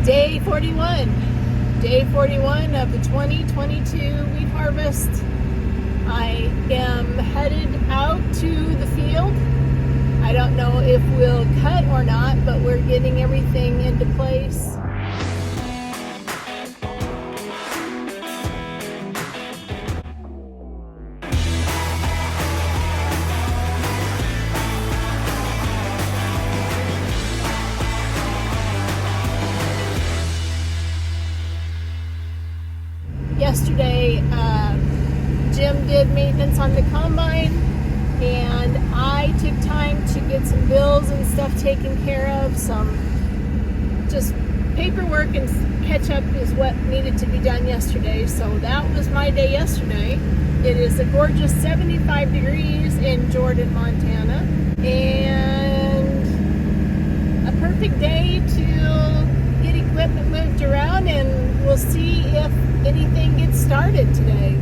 Day 41. Day 41 of the 2022 wheat harvest. I am headed out to the field. I don't know if we'll cut or not, but we're getting everything into place. Yesterday, Jim did maintenance on the combine, and I took time to get some bills and stuff taken care of. Some just paperwork and catch up is what needed to be done yesterday. So that was my day yesterday. It is a gorgeous 75 degrees in Jordan, Montana, and a perfect day to get equipment moved around, and we'll see if anything gets started today.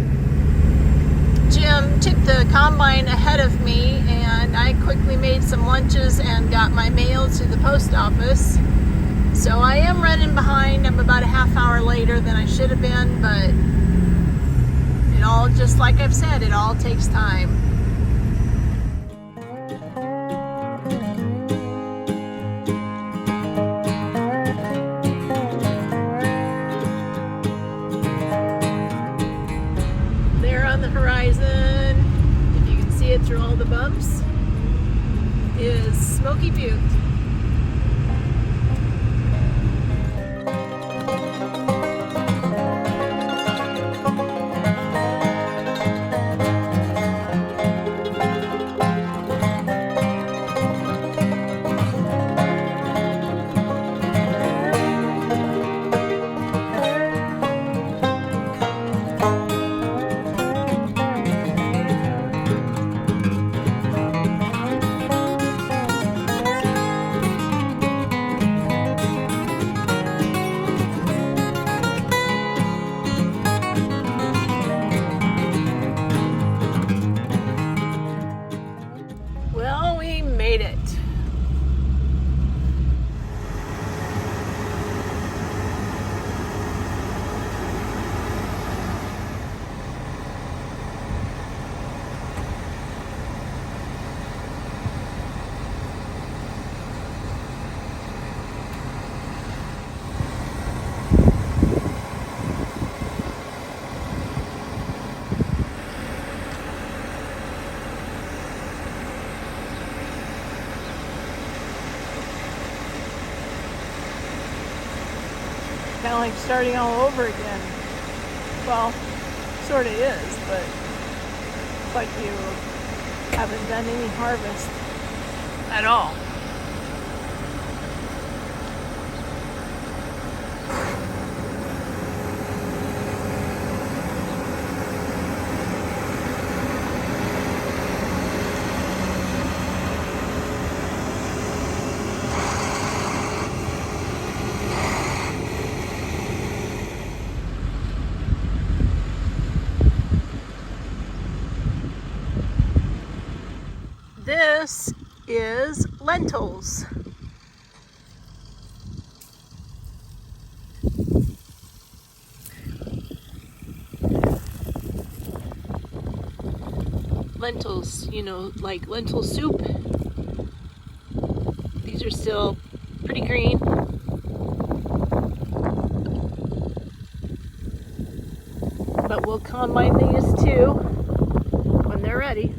Jim took the combine ahead of me, and I quickly made some lunches and got my mail to the post office. So I am running behind. I'm about a half hour later than I should have been, but it all, just like I've said, it all takes time. Horizon, if you can see it through all the bumps, is Smoky Butte. Well, we made it. Kind of like starting all over again. Well, sort of is, but it's like you haven't done any harvest at all. This is lentils. Lentils, you know, like lentil soup. These are still pretty green. But we'll combine these too when they're ready.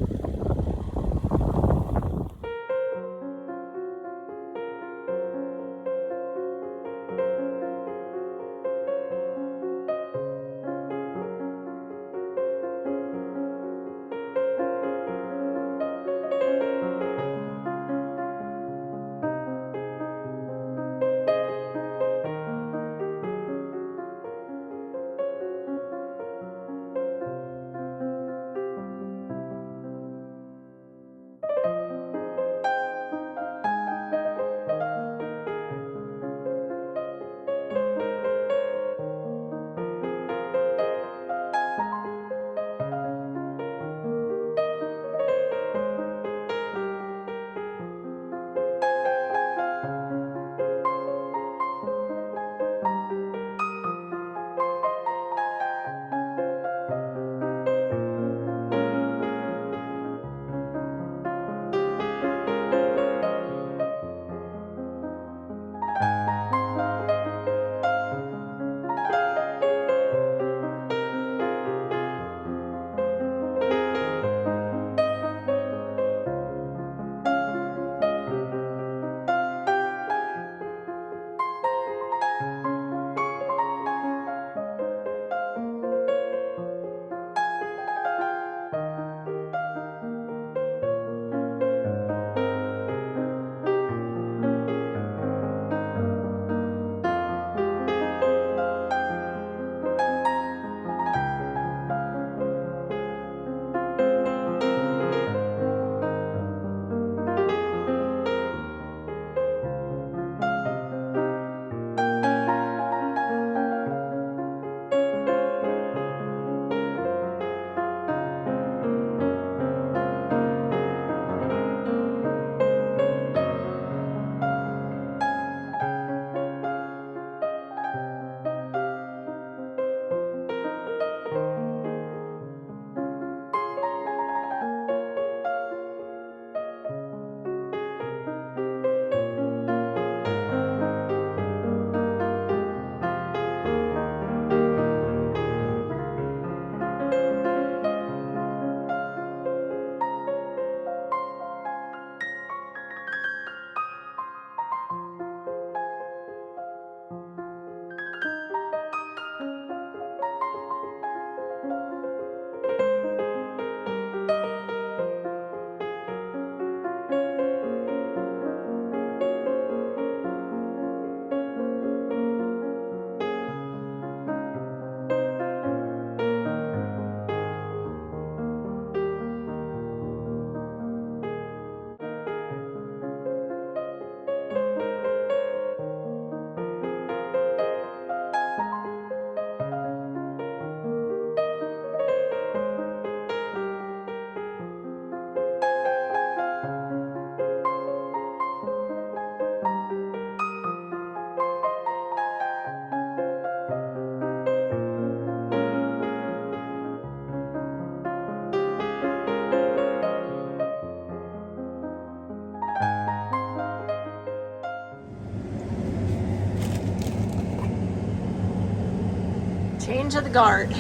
Change of the guard.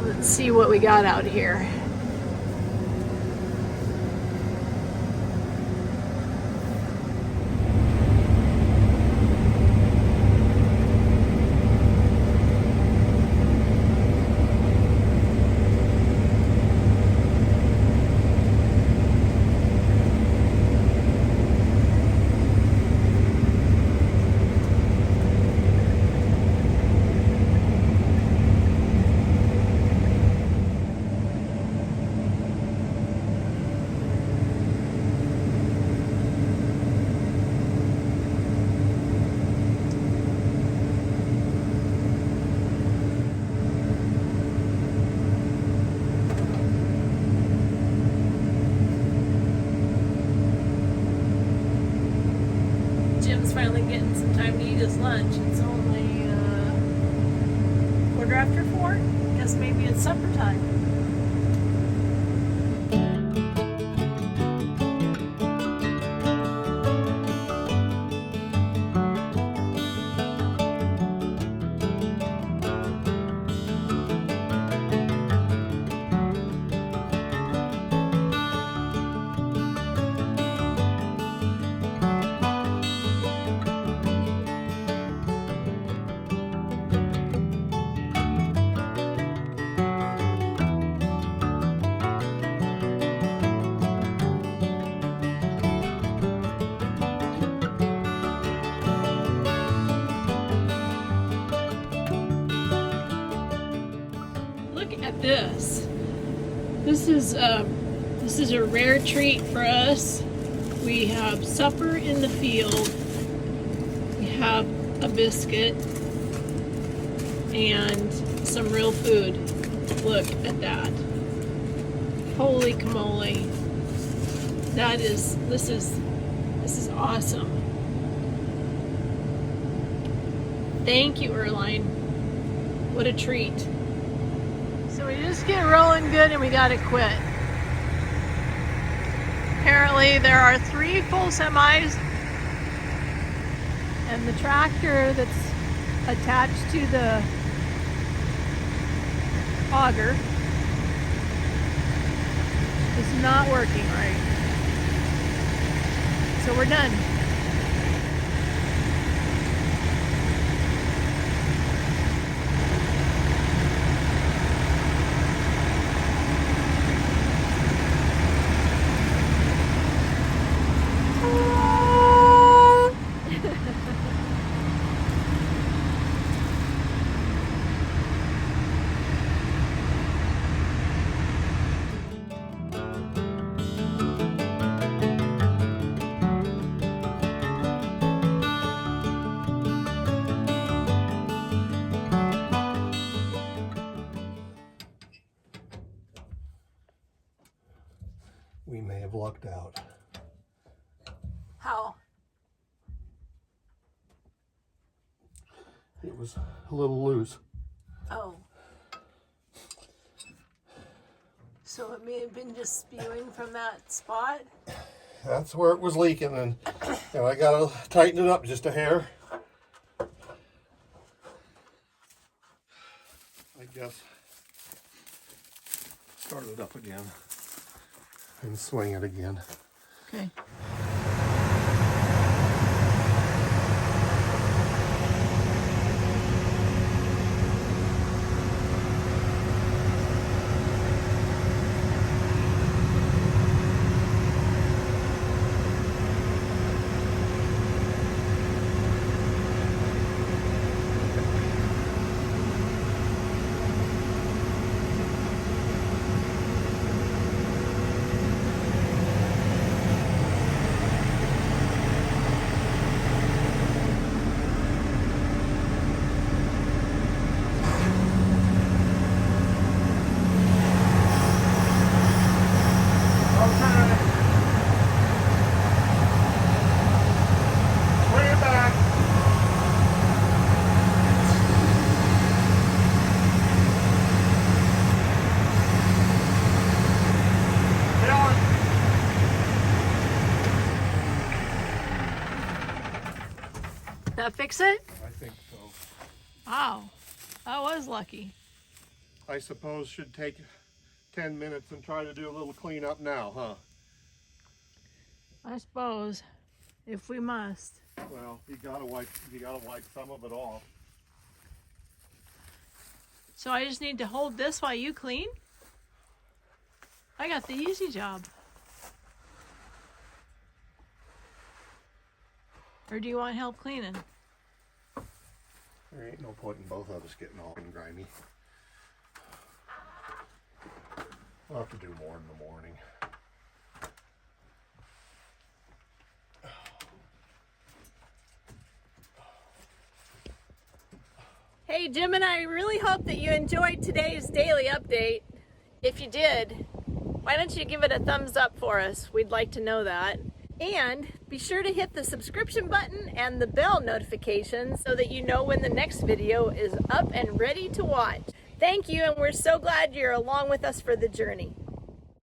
Let's see what we got out here. Jim's finally getting some time to eat his lunch. It's only 4:15. Guess maybe it's supper time. At this. This is a rare treat for us. We have supper in the field. We have a biscuit and some real food. Look at that. Holy camole. This is awesome. Thank you, Erline. What a treat. So we just get rolling good and we gotta quit. Apparently there are 3 full semis and the tractor that's attached to the auger is not working right. So we're done. We may have lucked out. How? It was a little loose. Oh. So it may have been just spewing from that spot? That's where it was leaking, and I gotta tighten it up just a hair. I guess. Start it up again and swing it again. Okay. That fix it? I think so. Wow. I was lucky. I suppose should take 10 minutes and try to do a little cleanup now, huh? I suppose, if we must. Well, you gotta wipe some of it off. So I just need to hold this while you clean? I got the easy job. Or do you want help cleaning? There ain't no point in both of us getting all grimy. I'll have to do more in the morning. Hey, Jim and I really hope that you enjoyed today's daily update. If you did, why don't you give it a thumbs up for us? We'd like to know that. And be sure to hit the subscription button and the bell notifications so that you know when the next video is up and ready to watch. Thank you, and we're so glad you're along with us for the journey.